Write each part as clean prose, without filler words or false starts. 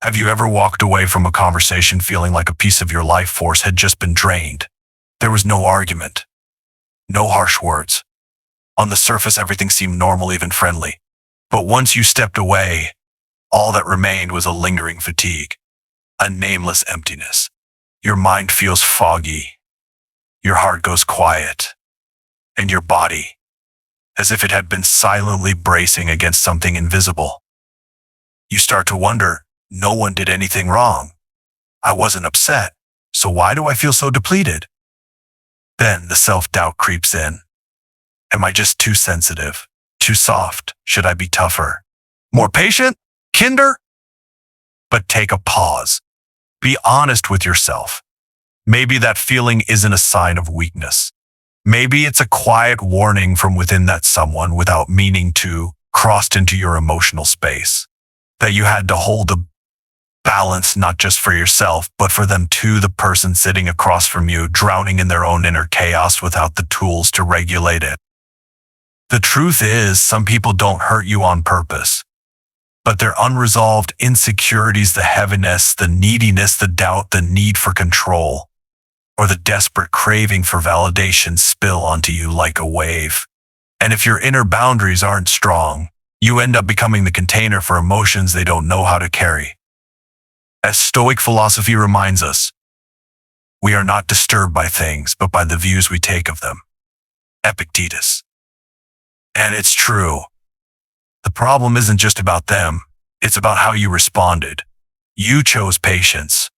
Have you ever walked away from a conversation feeling like a piece of your life force had just been drained? There was no argument, no harsh words. On the surface, everything seemed normal, even friendly. But once you stepped away, all that remained was a lingering fatigue, a nameless emptiness. Your mind feels foggy, your heart goes quiet, and your body, as if it had been silently bracing against something invisible. You start to wonder, no one did anything wrong. I wasn't upset, so why do I feel so depleted? Then the self-doubt creeps in. Am I just too sensitive, too soft? Should I be tougher, more patient, kinder? But take a pause. Be honest with yourself. Maybe that feeling isn't a sign of weakness. Maybe it's a quiet warning from within that someone, without meaning to, crossed into your emotional space. That you had to hold a balance not just for yourself, but for them too, the person sitting across from you, drowning in their own inner chaos without the tools to regulate it. The truth is, some people don't hurt you on purpose, but their unresolved insecurities, the heaviness, the neediness, the doubt, the need for control, or the desperate craving for validation spill onto you like a wave. And if your inner boundaries aren't strong, you end up becoming the container for emotions they don't know how to carry. As Stoic philosophy reminds us, we are not disturbed by things, but by the views we take of them. Epictetus. And it's true. The problem isn't just about them, it's about how you responded. You chose patience.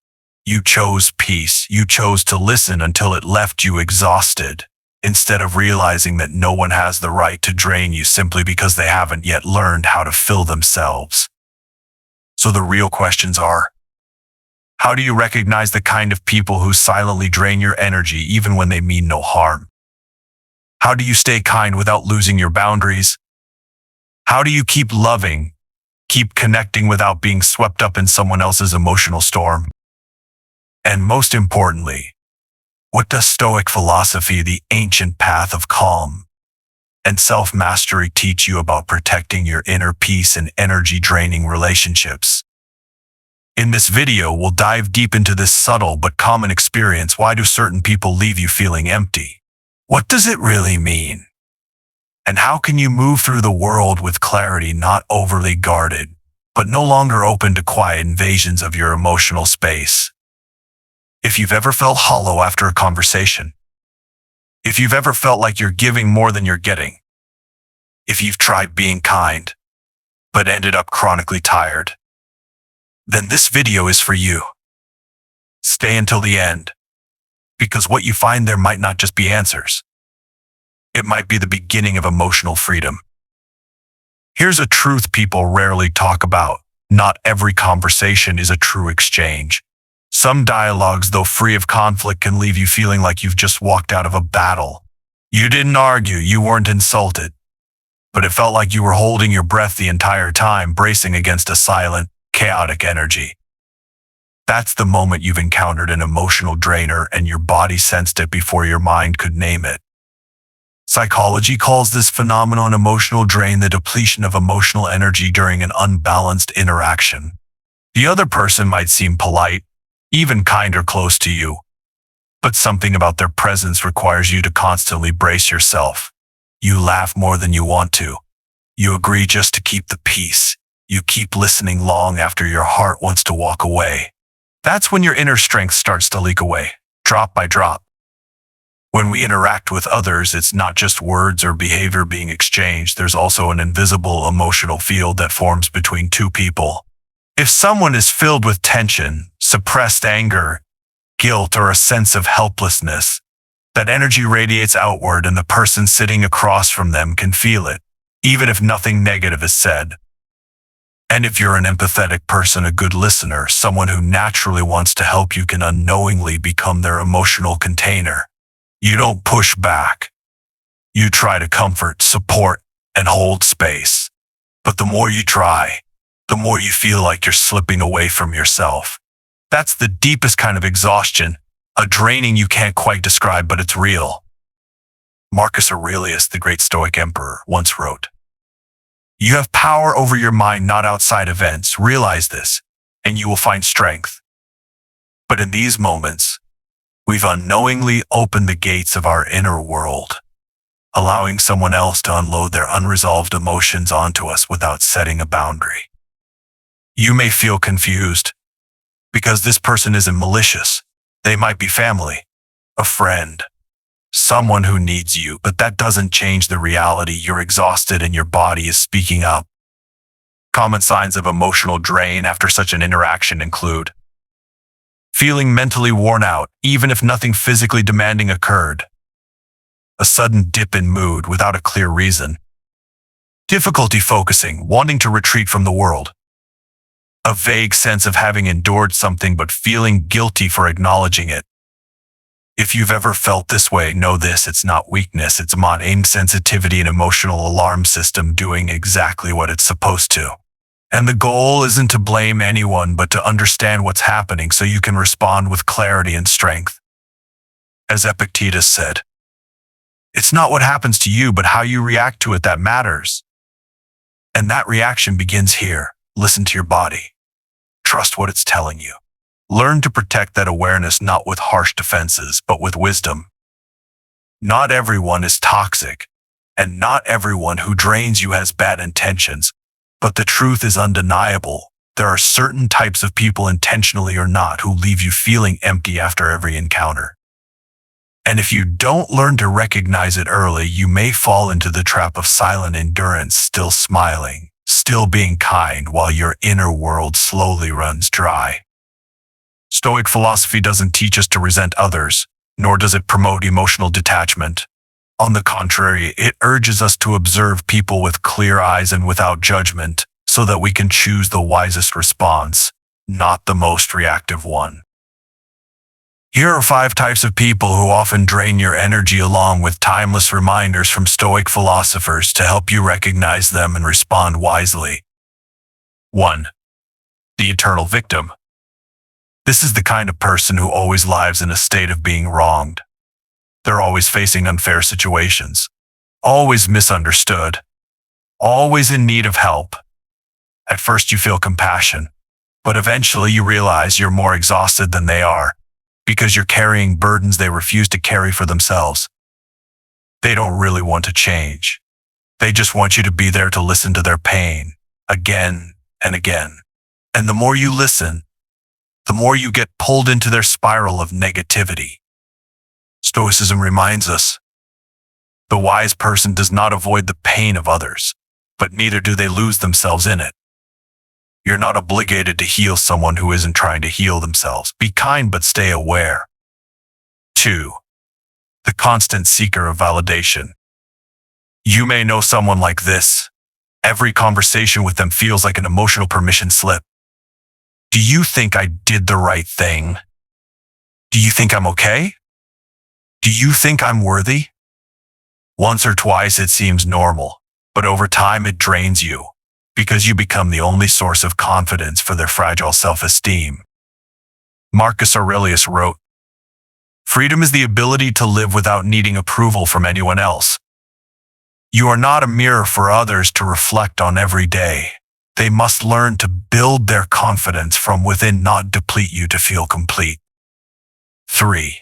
You chose peace. You chose to listen until it left you exhausted, instead of realizing that no one has the right to drain you simply because they haven't yet learned how to fill themselves. So the real questions are, how do you recognize the kind of people who silently drain your energy even when they mean no harm? How do you stay kind without losing your boundaries? How do you keep loving, keep connecting without being swept up in someone else's emotional storm? And most importantly, what does Stoic philosophy, the ancient path of calm and self-mastery, teach you about protecting your inner peace in energy-draining relationships? In this video, we'll dive deep into this subtle but common experience. Why do certain people leave you feeling empty? What does it really mean? And how can you move through the world with clarity, not overly guarded, but no longer open to quiet invasions of your emotional space? If you've ever felt hollow after a conversation, if you've ever felt like you're giving more than you're getting, if you've tried being kind, but ended up chronically tired, then this video is for you. Stay until the end, because what you find there might not just be answers. It might be the beginning of emotional freedom. Here's a truth people rarely talk about. Not every conversation is a true exchange. Some dialogues, though free of conflict, can leave you feeling like you've just walked out of a battle. You didn't argue, you weren't insulted, but it felt like you were holding your breath the entire time, bracing against a silent, chaotic energy. That's the moment you've encountered an emotional drainer and your body sensed it before your mind could name it. Psychology calls this phenomenon emotional drain, the depletion of emotional energy during an unbalanced interaction. The other person might seem polite, even kind or close to you, but something about their presence requires you to constantly brace yourself. You laugh more than you want to. You agree just to keep the peace. You keep listening long after your heart wants to walk away. That's when your inner strength starts to leak away, drop by drop. When we interact with others, it's not just words or behavior being exchanged. There's also an invisible emotional field that forms between two people. If someone is filled with tension, suppressed anger, guilt, or a sense of helplessness, that energy radiates outward and the person sitting across from them can feel it, even if nothing negative is said. And if you're an empathetic person, a good listener, someone who naturally wants to help, you can unknowingly become their emotional container. You don't push back. You try to comfort, support, and hold space. But the more you try, the more you feel like you're slipping away from yourself. That's the deepest kind of exhaustion, a draining you can't quite describe, but it's real. Marcus Aurelius, the great Stoic emperor, once wrote, "You have power over your mind, not outside events. Realize this, and you will find strength. But in these moments, we've unknowingly opened the gates of our inner world, allowing someone else to unload their unresolved emotions onto us without setting a boundary. You may feel confused because this person isn't malicious. They might be family, a friend, someone who needs you, but that doesn't change the reality. You're exhausted and your body is speaking up. Common signs of emotional drain after such an interaction include feeling mentally worn out, even if nothing physically demanding occurred, a sudden dip in mood without a clear reason, difficulty focusing, wanting to retreat from the world, a vague sense of having endured something but feeling guilty for acknowledging it. If you've ever felt this way, know this: it's not weakness, it's mind sensitivity and emotional alarm system doing exactly what it's supposed to. And the goal isn't to blame anyone, but to understand what's happening so you can respond with clarity and strength. As Epictetus said, it's not what happens to you, but how you react to it that matters. And that reaction begins here. Listen to your body. Trust what it's telling you. Learn to protect that awareness not with harsh defenses, but with wisdom. Not everyone is toxic, and not everyone who drains you has bad intentions, but the truth is undeniable. There are certain types of people, intentionally or not, who leave you feeling empty after every encounter. And if you don't learn to recognize it early, you may fall into the trap of silent endurance, still smiling, still being kind, while your inner world slowly runs dry. Stoic philosophy doesn't teach us to resent others, nor does it promote emotional detachment. On the contrary, it urges us to observe people with clear eyes and without judgment, so that we can choose the wisest response, not the most reactive one. Here are 5 types of people who often drain your energy, along with timeless reminders from Stoic philosophers to help you recognize them and respond wisely. 1. The eternal victim. This is the kind of person who always lives in a state of being wronged. They're always facing unfair situations, always misunderstood, always in need of help. At first you feel compassion, but eventually you realize you're more exhausted than they are, because you're carrying burdens they refuse to carry for themselves. They don't really want to change. They just want you to be there to listen to their pain, again and again. And the more you listen, the more you get pulled into their spiral of negativity. Stoicism reminds us, the wise person does not avoid the pain of others, but neither do they lose themselves in it. You're not obligated to heal someone who isn't trying to heal themselves. Be kind, but stay aware. 2. The constant seeker of validation. You may know someone like this. Every conversation with them feels like an emotional permission slip. Do you think I did the right thing? Do you think I'm okay? Do you think I'm worthy? Once or twice it seems normal, but over time it drains you, because you become the only source of confidence for their fragile self-esteem. Marcus Aurelius wrote, "Freedom is the ability to live without needing approval from anyone else. You are not a mirror for others to reflect on every day. They must learn to build their confidence from within, not deplete you to feel complete." 3.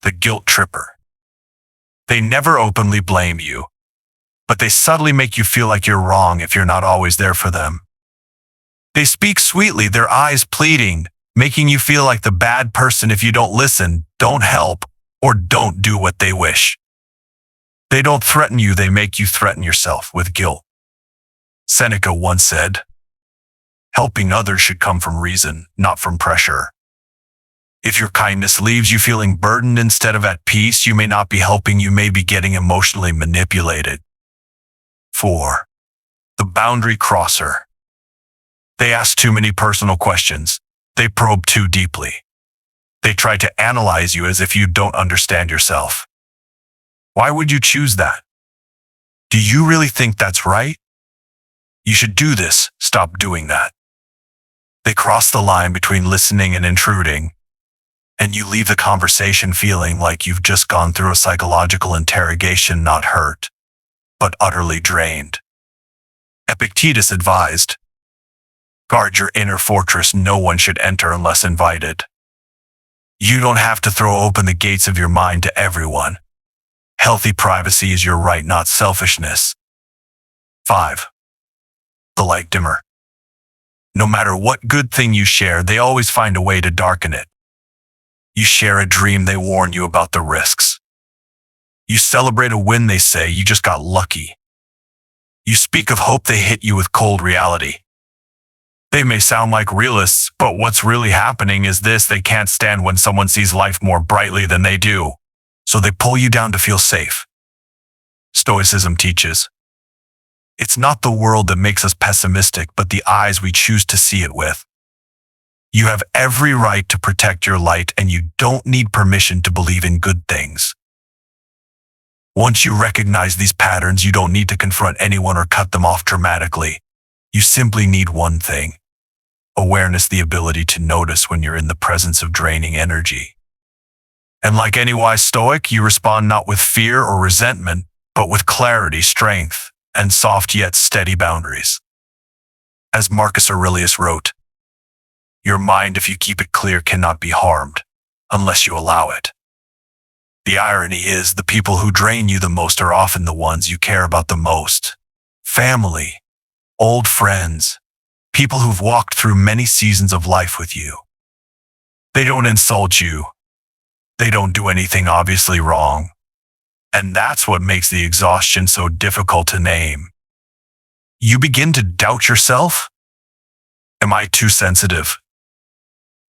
The guilt tripper. They never openly blame you, but they subtly make you feel like you're wrong if you're not always there for them. They speak sweetly, their eyes pleading, making you feel like the bad person if you don't listen, don't help, or don't do what they wish. They don't threaten you, they make you threaten yourself with guilt. Seneca once said, "Helping others should come from reason, not from pressure." If your kindness leaves you feeling burdened instead of at peace, you may not be helping, you may be getting emotionally manipulated. 4. The boundary crosser. They ask too many personal questions. They probe too deeply. They try to analyze you as if you don't understand yourself. Why would you choose that? Do you really think that's right? You should do this, stop doing that. They cross the line between listening and intruding, and you leave the conversation feeling like you've just gone through a psychological interrogation, not hurt, but utterly drained. Epictetus advised, Guard your inner fortress. No one should enter unless invited. You don't have to throw open the gates of your mind to everyone. Healthy privacy is your right, not selfishness. 5. The light dimmer. No matter what good thing you share, they always find a way to darken it. You share a dream, they warn you about the risks. You celebrate a win, they say you just got lucky. You speak of hope, they hit you with cold reality. They may sound like realists, but what's really happening is this: they can't stand when someone sees life more brightly than they do, so they pull you down to feel safe. Stoicism teaches, it's not the world that makes us pessimistic, but the eyes we choose to see it with. You have every right to protect your light, and you don't need permission to believe in good things. Once you recognize these patterns, you don't need to confront anyone or cut them off dramatically. You simply need one thing: awareness, the ability to notice when you're in the presence of draining energy. And like any wise Stoic, you respond not with fear or resentment, but with clarity, strength, and soft yet steady boundaries. As Marcus Aurelius wrote, your mind, if you keep it clear, cannot be harmed unless you allow it. The irony is, the people who drain you the most are often the ones you care about the most. Family, old friends, people who've walked through many seasons of life with you. They don't insult you. They don't do anything obviously wrong. And that's what makes the exhaustion so difficult to name. You begin to doubt yourself. Am I too sensitive?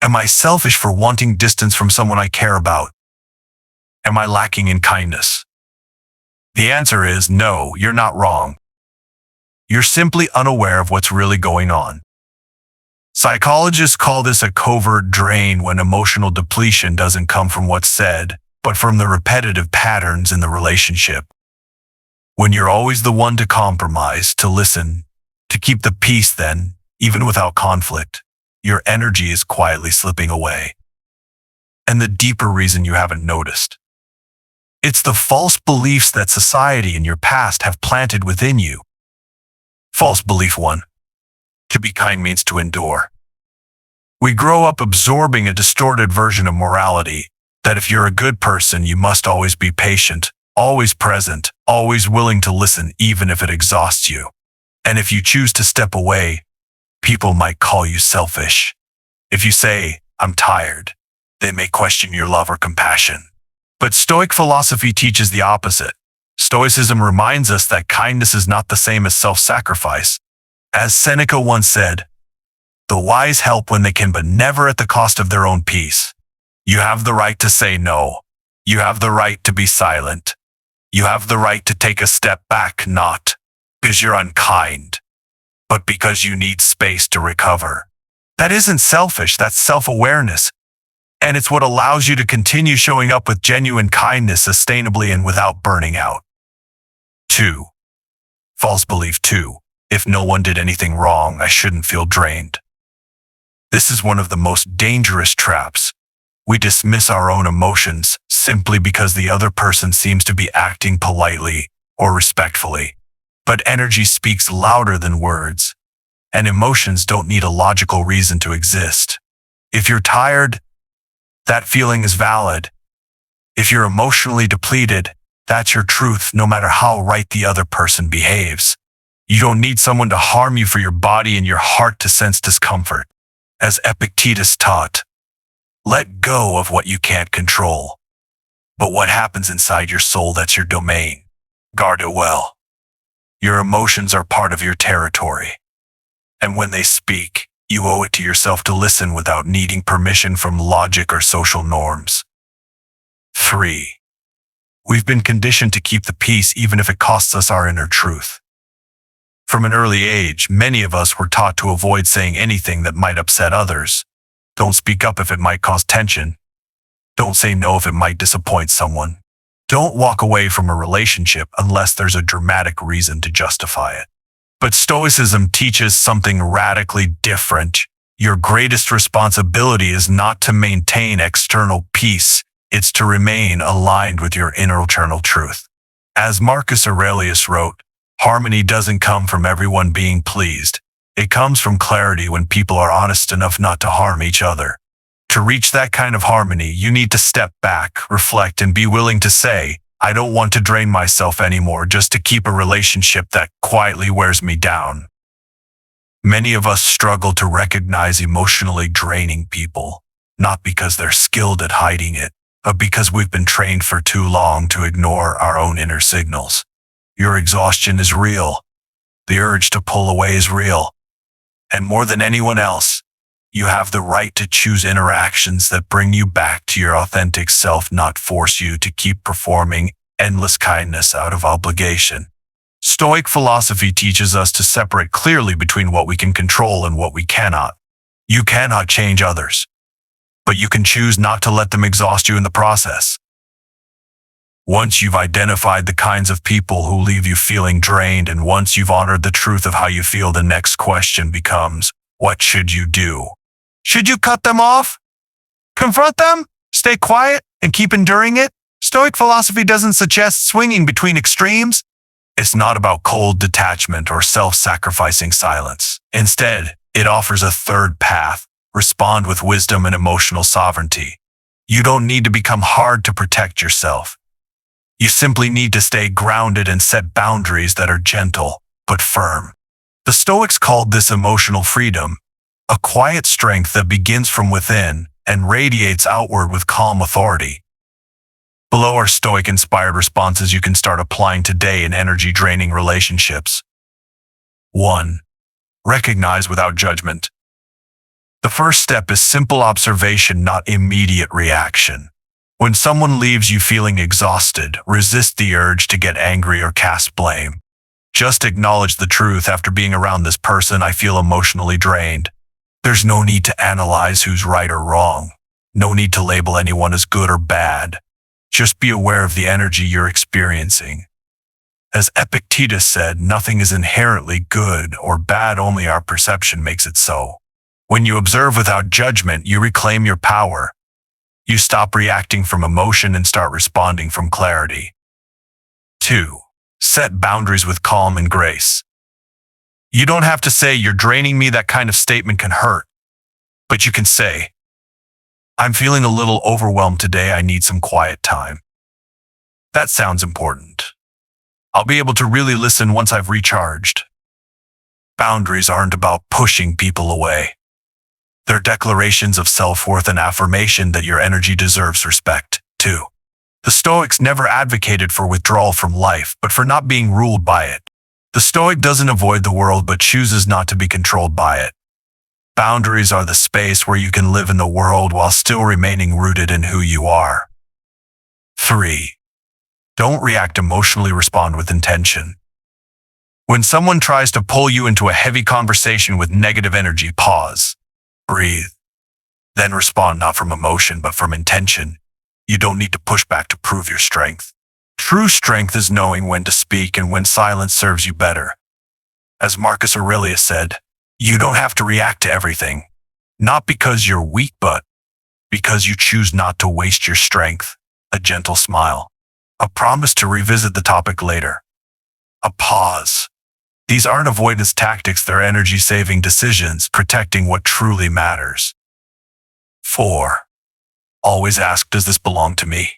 Am I selfish for wanting distance from someone I care about? Am I lacking in kindness? The answer is no, you're not wrong. You're simply unaware of what's really going on. Psychologists call this a covert drain, when emotional depletion doesn't come from what's said, but from the repetitive patterns in the relationship. When you're always the one to compromise, to listen, to keep the peace, then, even without conflict, your energy is quietly slipping away. And the deeper reason you haven't noticed, it's the false beliefs that society and your past have planted within you. False belief 1. To be kind means to endure. We grow up absorbing a distorted version of morality, that if you're a good person, you must always be patient, always present, always willing to listen, even if it exhausts you. And if you choose to step away, people might call you selfish. If you say, I'm tired, they may question your love or compassion. But Stoic philosophy teaches the opposite. Stoicism reminds us that kindness is not the same as self-sacrifice. As Seneca once said, the wise help when they can, but never at the cost of their own peace. You have the right to say no. You have the right to be silent. You have the right to take a step back, not because you're unkind, but because you need space to recover. That isn't selfish, that's self-awareness. And it's what allows you to continue showing up with genuine kindness sustainably and without burning out. 2. False belief 2. If no one did anything wrong, I shouldn't feel drained. This is one of the most dangerous traps. We dismiss our own emotions simply because the other person seems to be acting politely or respectfully. But energy speaks louder than words, and emotions don't need a logical reason to exist. If you're tired, that feeling is valid. If you're emotionally depleted, that's your truth, no matter how right the other person behaves. You don't need someone to harm you for your body and your heart to sense discomfort. As Epictetus taught, let go of what you can't control. But what happens inside your soul, that's your domain. Guard it well. Your emotions are part of your territory. And when they speak, you owe it to yourself to listen without needing permission from logic or social norms. 3. We've been conditioned to keep the peace even if it costs us our inner truth. From an early age, many of us were taught to avoid saying anything that might upset others. Don't speak up if it might cause tension. Don't say no if it might disappoint someone. Don't walk away from a relationship unless there's a dramatic reason to justify it. But Stoicism teaches something radically different. Your greatest responsibility is not to maintain external peace, it's to remain aligned with your internal truth. As Marcus Aurelius wrote, harmony doesn't come from everyone being pleased. It comes from clarity when people are honest enough not to harm each other. To reach that kind of harmony, you need to step back, reflect, and be willing to say, I don't want to drain myself anymore just to keep a relationship that quietly wears me down. Many of us struggle to recognize emotionally draining people, not because they're skilled at hiding it, but because we've been trained for too long to ignore our own inner signals. Your exhaustion is real. The urge to pull away is real. And more than anyone else, you have the right to choose interactions that bring you back to your authentic self, not force you to keep performing endless kindness out of obligation. Stoic philosophy teaches us to separate clearly between what we can control and what we cannot. You cannot change others, but you can choose not to let them exhaust you in the process. Once you've identified the kinds of people who leave you feeling drained, and once you've honored the truth of how you feel, the next question becomes, what should you do? Should you cut them off? Confront them? Stay quiet and keep enduring it? Stoic philosophy doesn't suggest swinging between extremes. It's not about cold detachment or self-sacrificing silence. Instead, it offers a third path. Respond with wisdom and emotional sovereignty. You don't need to become hard to protect yourself. You simply need to stay grounded and set boundaries that are gentle but firm. The Stoics called this emotional freedom, a quiet strength that begins from within and radiates outward with calm authority. Below are Stoic-inspired responses you can start applying today in energy-draining relationships. 1. Recognize without judgment. The first step is simple observation, not immediate reaction. When someone leaves you feeling exhausted, resist the urge to get angry or cast blame. Just acknowledge the truth. After being around this person, I feel emotionally drained. There's no need to analyze who's right or wrong. No need to label anyone as good or bad. Just be aware of the energy you're experiencing. As Epictetus said, nothing is inherently good or bad, only our perception makes it so. When you observe without judgment, you reclaim your power. You stop reacting from emotion and start responding from clarity. 2. Set boundaries with calm and grace. You don't have to say, you're draining me. That kind of statement can hurt. But you can say, I'm feeling a little overwhelmed today. I need some quiet time. That sounds important. I'll be able to really listen once I've recharged. Boundaries aren't about pushing people away. They're declarations of self-worth and affirmation that your energy deserves respect, too. The Stoics never advocated for withdrawal from life, but for not being ruled by it. The Stoic doesn't avoid the world, but chooses not to be controlled by it. Boundaries are the space where you can live in the world while still remaining rooted in who you are. 3. Don't react emotionally, respond with intention. When someone tries to pull you into a heavy conversation with negative energy, pause. Breathe. Then respond, not from emotion, but from intention. You don't need to push back to prove your strength. True strength is knowing when to speak and when silence serves you better. As Marcus Aurelius said, you don't have to react to everything. Not because you're weak, but because you choose not to waste your strength. A gentle smile. A promise to revisit the topic later. A pause. These aren't avoidance tactics, they're energy-saving decisions, protecting what truly matters. 4. Always ask, does this belong to me?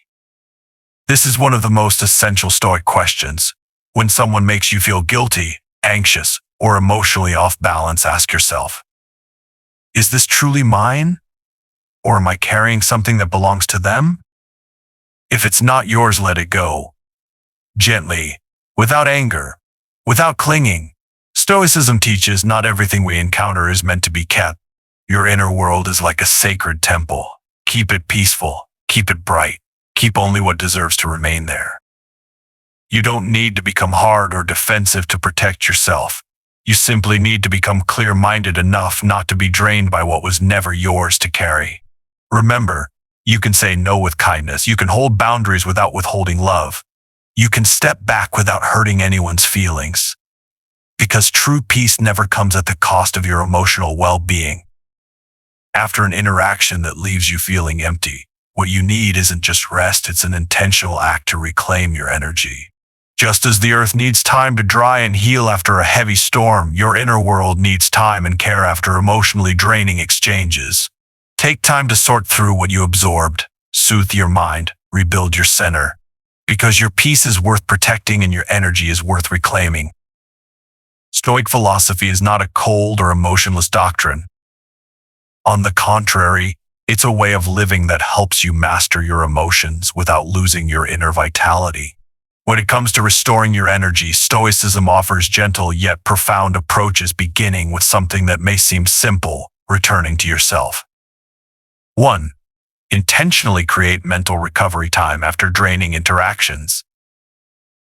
This is one of the most essential Stoic questions. When someone makes you feel guilty, anxious, or emotionally off balance, ask yourself, is this truly mine? Or am I carrying something that belongs to them? If it's not yours, let it go. Gently, without anger, without clinging. Stoicism teaches not everything we encounter is meant to be kept. Your inner world is like a sacred temple. Keep it peaceful, keep it bright, keep only what deserves to remain there. You don't need to become hard or defensive to protect yourself. You simply need to become clear-minded enough not to be drained by what was never yours to carry. Remember, you can say no with kindness. You can hold boundaries without withholding love. You can step back without hurting anyone's feelings. Because true peace never comes at the cost of your emotional well-being. After an interaction that leaves you feeling empty, what you need isn't just rest, it's an intentional act to reclaim your energy. Just as the earth needs time to dry and heal after a heavy storm, your inner world needs time and care after emotionally draining exchanges. Take time to sort through what you absorbed, soothe your mind, rebuild your center, because your peace is worth protecting and your energy is worth reclaiming. Stoic philosophy is not a cold or emotionless doctrine. On the contrary, it's a way of living that helps you master your emotions without losing your inner vitality. When it comes to restoring your energy, Stoicism offers gentle yet profound approaches, beginning with something that may seem simple: returning to yourself. 1. Intentionally create mental recovery time after draining interactions.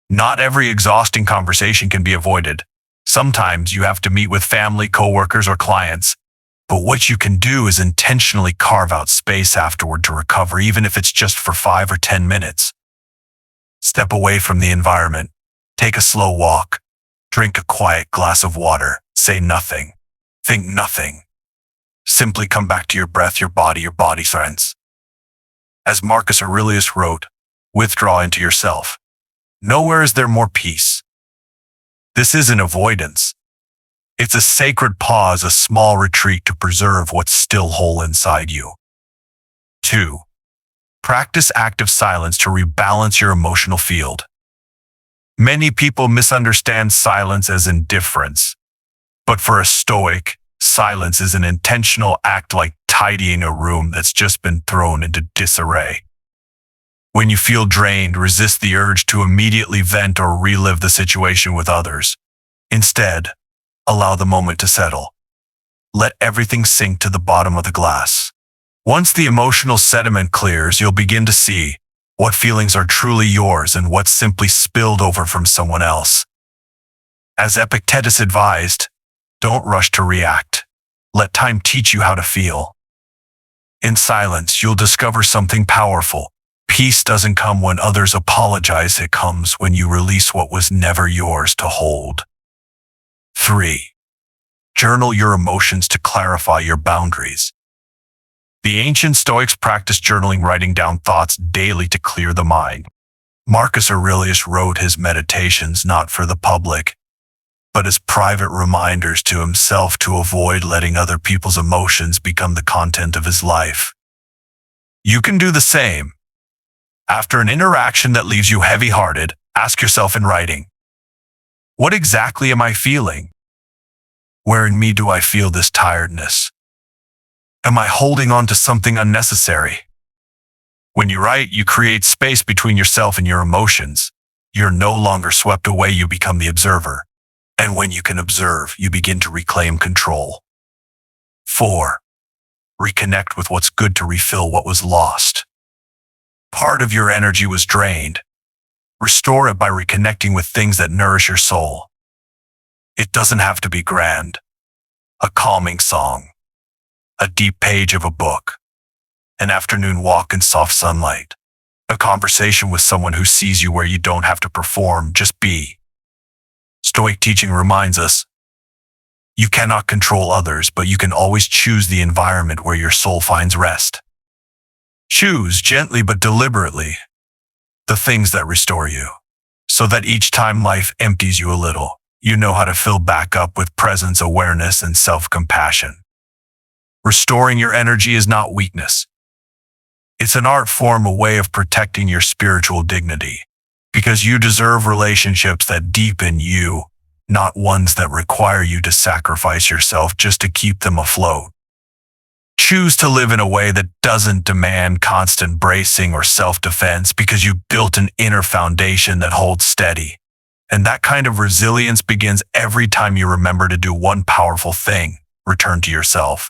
Not every exhausting conversation can be avoided. Sometimes you have to meet with family, coworkers, or clients. But what you can do is intentionally carve out space afterward to recover, even if it's just for 5 or 10 minutes. Step away from the environment. Take a slow walk. Drink a quiet glass of water. Say nothing. Think nothing. Simply come back to your breath, your body sense. As Marcus Aurelius wrote, withdraw into yourself. Nowhere is there more peace. This isn't avoidance. It's a sacred pause, a small retreat to preserve what's still whole inside you. 2. Practice active silence to rebalance your emotional field. Many people misunderstand silence as indifference, but for a Stoic, silence is an intentional act, like tidying a room that's just been thrown into disarray. When you feel drained, resist the urge to immediately vent or relive the situation with others. Instead, allow the moment to settle. Let everything sink to the bottom of the glass. Once the emotional sediment clears, you'll begin to see what feelings are truly yours and what's simply spilled over from someone else. As Epictetus advised, don't rush to react. Let time teach you how to feel. In silence, you'll discover something powerful. Peace doesn't come when others apologize. It comes when you release what was never yours to hold. 3. Journal your emotions to clarify your boundaries. The ancient Stoics practiced journaling, writing down thoughts daily to clear the mind. Marcus Aurelius wrote his meditations not for the public, but as private reminders to himself to avoid letting other people's emotions become the content of his life. You can do the same. After an interaction that leaves you heavy-hearted, ask yourself in writing, what exactly am I feeling? Where in me do I feel this tiredness? Am I holding on to something unnecessary? When you write, you create space between yourself and your emotions. You're no longer swept away, you become the observer. And when you can observe, you begin to reclaim control. 4. Reconnect with what's good to refill what was lost. Part of your energy was drained. Restore it by reconnecting with things that nourish your soul. It doesn't have to be grand. A calming song, a deep page of a book, an afternoon walk in soft sunlight, a conversation with someone who sees you where you don't have to perform, just be. Stoic teaching reminds us, you cannot control others, but you can always choose the environment where your soul finds rest. Choose gently but deliberately the things that restore you, so that each time life empties you a little, you know how to fill back up with presence, awareness, and self-compassion. Restoring your energy is not weakness. It's an art form, a way of protecting your spiritual dignity, because you deserve relationships that deepen you, not ones that require you to sacrifice yourself just to keep them afloat. Choose to live in a way that doesn't demand constant bracing or self-defense, because you built an inner foundation that holds steady. And that kind of resilience begins every time you remember to do one powerful thing: return to yourself.